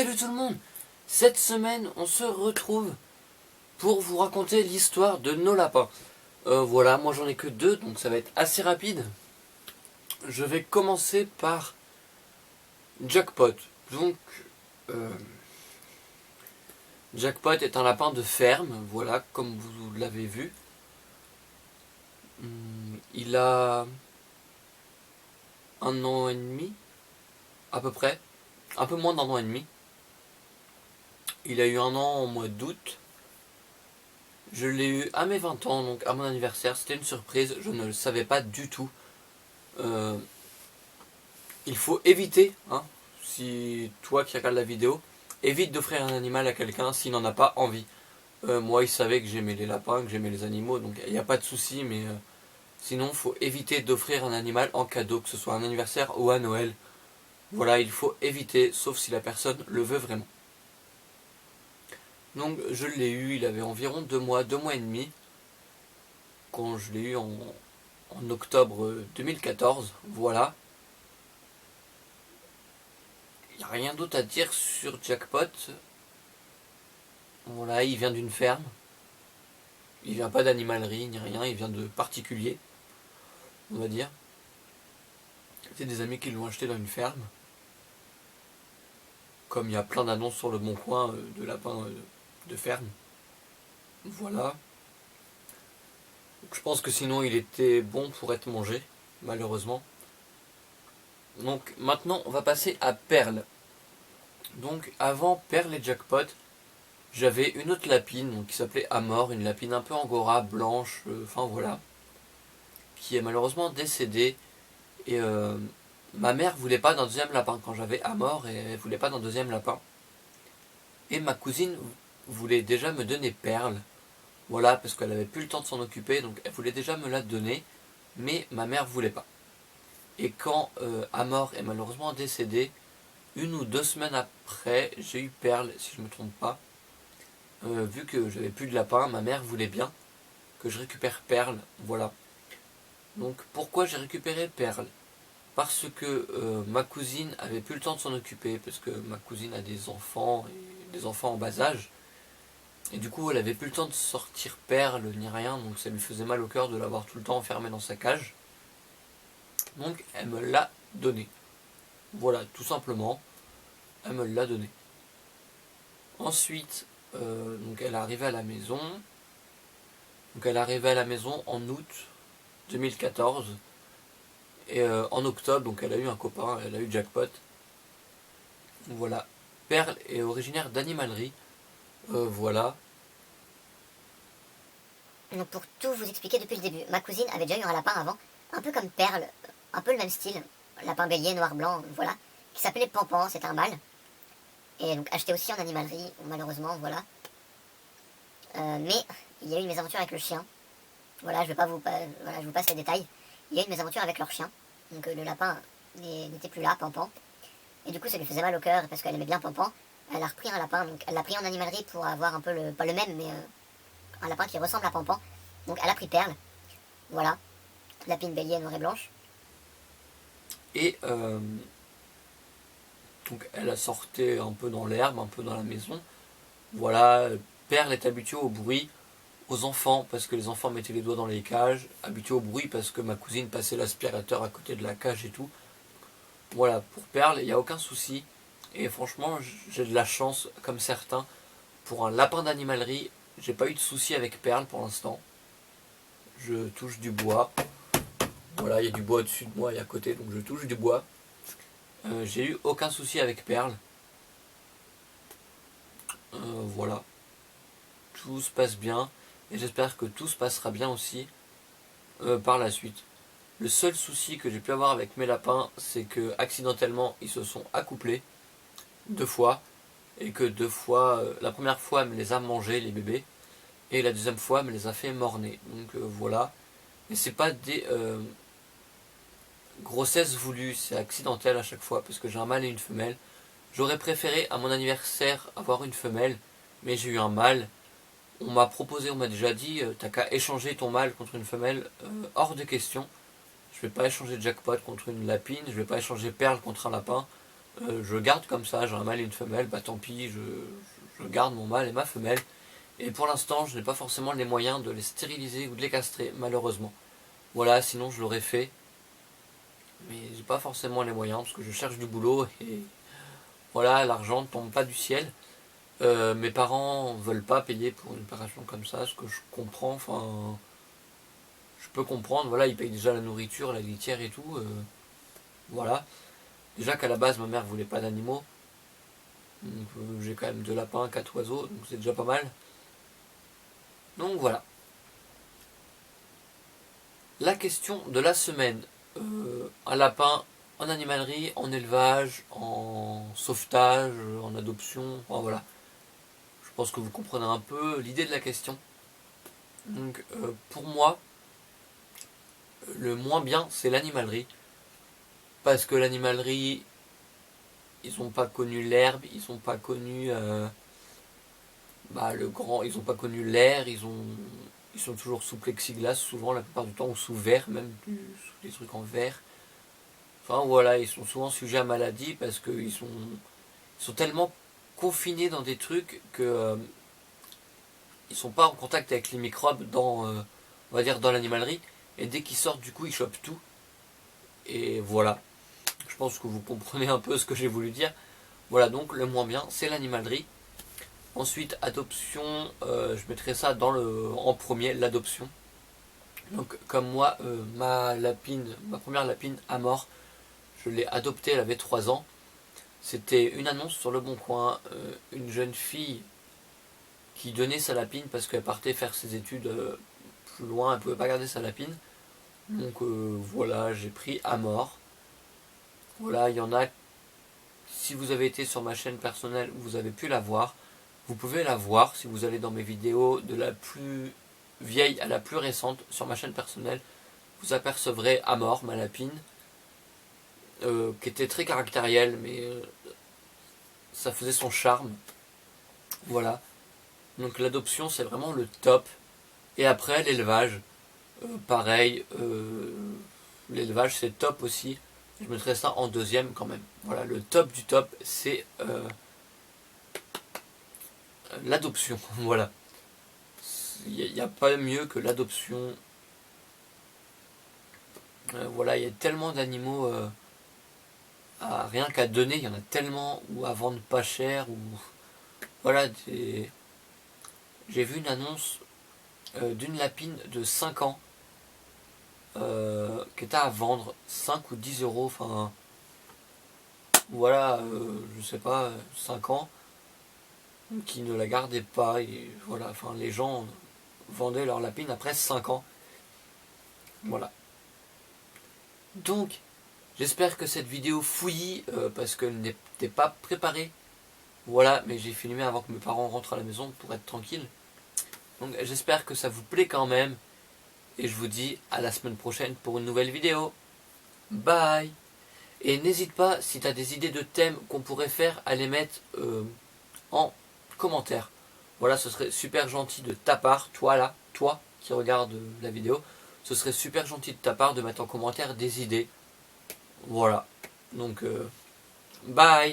Salut tout le monde. Cette semaine on se retrouve pour vous raconter l'histoire de nos lapins. Voilà, moi j'en ai que deux donc ça va être assez rapide. Je vais commencer par Jackpot. Donc Jackpot est un lapin de ferme, voilà, comme vous l'avez vu. Il a 1 an et demi à peu près, un peu moins d'1 an et demi. Il a eu 1 an au mois d'août. Je l'ai eu à mes 20 ans, donc à mon anniversaire. C'était une surprise, je ne le savais pas du tout. Il faut éviter, hein, si toi qui regardes la vidéo, évite d'offrir un animal à quelqu'un s'il n'en a pas envie. Moi, il savait que j'aimais les lapins, que j'aimais les animaux, donc il n'y a pas de souci, mais sinon, il faut éviter d'offrir un animal en cadeau, que ce soit à un anniversaire ou à Noël. Voilà, il faut éviter, sauf si la personne le veut vraiment. Donc je l'ai eu, il avait environ 2 mois, 2 mois et demi, quand je l'ai eu en octobre 2014, voilà. Il n'y a rien d'autre à dire sur Jackpot. Voilà, il vient d'une ferme. Il vient pas d'animalerie ni rien, il vient de particuliers, on va dire. C'est des amis qui l'ont acheté dans une ferme. Comme il y a plein d'annonces sur le Bon Coin de lapins de ferme. Voilà. Donc, je pense que sinon il était bon pour être mangé, malheureusement. Donc maintenant on va passer à Perle. Donc avant Perle et Jackpot, j'avais une autre lapine donc, qui s'appelait Amor, une lapine un peu angora, blanche, enfin voilà, qui est malheureusement décédée. Et ma mère voulait pas d'un deuxième lapin quand j'avais Amor, et elle voulait pas d'un deuxième lapin. Et ma cousine voulait déjà me donner Perle, voilà, parce qu'elle avait plus le temps de s'en occuper, donc elle voulait déjà me la donner, mais ma mère voulait pas. Et quand Amor est malheureusement décédé, 1 ou 2 semaines après, j'ai eu Perle, si je ne me trompe pas. Vu que j'avais plus de lapin, ma mère voulait bien que je récupère Perle, voilà. Donc pourquoi j'ai récupéré Perle? Parce que ma cousine avait plus le temps de s'en occuper, parce que ma cousine a des enfants, et des enfants en bas âge. Et du coup elle avait plus le temps de sortir Perle ni rien, donc ça lui faisait mal au cœur de l'avoir tout le temps enfermée dans sa cage. Donc elle me l'a donné. Voilà, tout simplement, elle me l'a donné. Ensuite, donc elle est arrivée à la maison. Donc elle est arrivée à la maison en août 2014. Et en octobre, donc elle a eu un copain, elle a eu Jackpot. Voilà. Perle est originaire d'animalerie. Voilà. Donc pour tout vous expliquer depuis le début, ma cousine avait déjà eu un lapin avant, un peu comme Perle, un peu le même style, lapin bélier noir-blanc, voilà, qui s'appelait Pampan, c'était un mâle. Et donc acheté aussi en animalerie, malheureusement, voilà. Mais il y a eu une mésaventure avec le chien. Voilà, je vous passe les détails. Il y a eu une mésaventure avec leur chien. Donc le lapin n'était plus là, Pampan. Et du coup ça lui faisait mal au cœur parce qu'elle aimait bien Pampan. Elle a repris un lapin, donc elle l'a pris en animalerie pour avoir un peu pas le même, mais un lapin qui ressemble à Pampan. Donc elle a pris Perle. Voilà. Lapine bélier noire et blanche. Et donc elle a sorti un peu dans l'herbe, un peu dans la maison. Voilà, Perle est habituée au bruit, aux enfants parce que les enfants mettaient les doigts dans les cages, habituée au bruit parce que ma cousine passait l'aspirateur à côté de la cage et tout. Voilà, pour Perle, il n'y a aucun souci. Et franchement, j'ai de la chance, comme certains. Pour un lapin d'animalerie, j'ai pas eu de souci avec Perle pour l'instant. Je touche du bois. Voilà, il y a du bois au-dessus de moi et à côté, donc je touche du bois. J'ai eu aucun souci avec Perle. Voilà. Tout se passe bien. Et j'espère que tout se passera bien aussi par la suite. Le seul souci que j'ai pu avoir avec mes lapins, c'est que accidentellement, ils se sont accouplés 2 fois. Et que 2 fois, la première fois, elle me les a mangés, les bébés. Et la deuxième fois, elle me les a fait morner. Donc voilà. Mais c'est pas des grossesses voulues, c'est accidentel à chaque fois, parce que j'ai un mâle et une femelle. J'aurais préféré à mon anniversaire avoir une femelle, mais j'ai eu un mâle. On m'a proposé, on m'a déjà dit, t'as qu'à échanger ton mâle contre une femelle, hors de question. Je vais pas échanger Jackpot contre une lapine, je vais pas échanger Perle contre un lapin. je garde comme ça, j'ai un mâle et une femelle, bah tant pis, je garde mon mâle et ma femelle. Et pour l'instant, je n'ai pas forcément les moyens de les stériliser ou de les castrer, malheureusement. Voilà, sinon je l'aurais fait. Mais j'ai pas forcément les moyens parce que je cherche du boulot et voilà, l'argent ne tombe pas du ciel. Mes parents veulent pas payer pour une opération comme ça, ce que je comprends, enfin, je peux comprendre, voilà, ils payent déjà la nourriture, la litière et tout, voilà. Déjà qu'à la base, ma mère voulait pas d'animaux, donc j'ai quand même 2 lapins, 4 oiseaux, donc c'est déjà pas mal. Donc voilà. La question de la semaine, un lapin en animalerie, en élevage, en sauvetage, en adoption, enfin voilà. Je pense que vous comprenez un peu l'idée de la question. Donc pour moi, le moins bien c'est l'animalerie. Parce que l'animalerie, ils n'ont pas connu l'herbe, ils n'ont pas connu ils n'ont pas connu l'air, ils sont toujours sous plexiglas souvent la plupart du temps, ou sous verre, même sous des trucs en verre. Enfin voilà, ils sont souvent sujets à maladie parce qu'ils sont tellement confinés dans des trucs que ils sont pas en contact avec les microbes on va dire dans l'animalerie, et dès qu'ils sortent du coup ils chopent tout. Et voilà. Je pense que vous comprenez un peu ce que j'ai voulu dire. Voilà, donc le moins bien, c'est l'animalerie. Ensuite, adoption, je mettrai ça en premier, l'adoption. Donc comme moi, ma première lapine à mort, je l'ai adoptée, elle avait 3 ans. C'était une annonce sur Le Bon Coin, une jeune fille qui donnait sa lapine parce qu'elle partait faire ses études plus loin, elle pouvait pas garder sa lapine. Donc voilà, j'ai pris à mort. Voilà, il y en a, si vous avez été sur ma chaîne personnelle, vous avez pu la voir. Vous pouvez la voir si vous allez dans mes vidéos de la plus vieille à la plus récente sur ma chaîne personnelle. Vous apercevrez Amor, ma lapine, qui était très caractérielle, mais ça faisait son charme. Voilà. Donc l'adoption, c'est vraiment le top. Et après, l'élevage, pareil, l'élevage, c'est top aussi. Je mettrais ça en deuxième quand même. Voilà, le top du top, c'est l'adoption. Voilà. Il n'y a pas mieux que l'adoption. Voilà, il y a tellement d'animaux rien qu'à donner, il y en a tellement, ou à vendre pas cher, ou voilà, j'ai vu une annonce d'une lapine de 5 ans qui était à vendre 5 ou 10 euros, enfin voilà, je sais pas, 5 ans, qui ne la gardaient pas, et voilà, enfin les gens vendaient leur lapine après 5 ans. Voilà. Donc, j'espère que cette vidéo fouillis, parce qu'elle n'était pas préparée. Voilà, mais j'ai filmé avant que mes parents rentrent à la maison pour être tranquille. Donc j'espère que ça vous plaît quand même. Et je vous dis à la semaine prochaine pour une nouvelle vidéo. Bye. Et n'hésite pas, si tu as des idées de thèmes qu'on pourrait faire, à les mettre en commentaire. Voilà, ce serait super gentil de ta part, toi là, toi qui regarde la vidéo. Ce serait super gentil de ta part de mettre en commentaire des idées. Voilà. Donc, bye.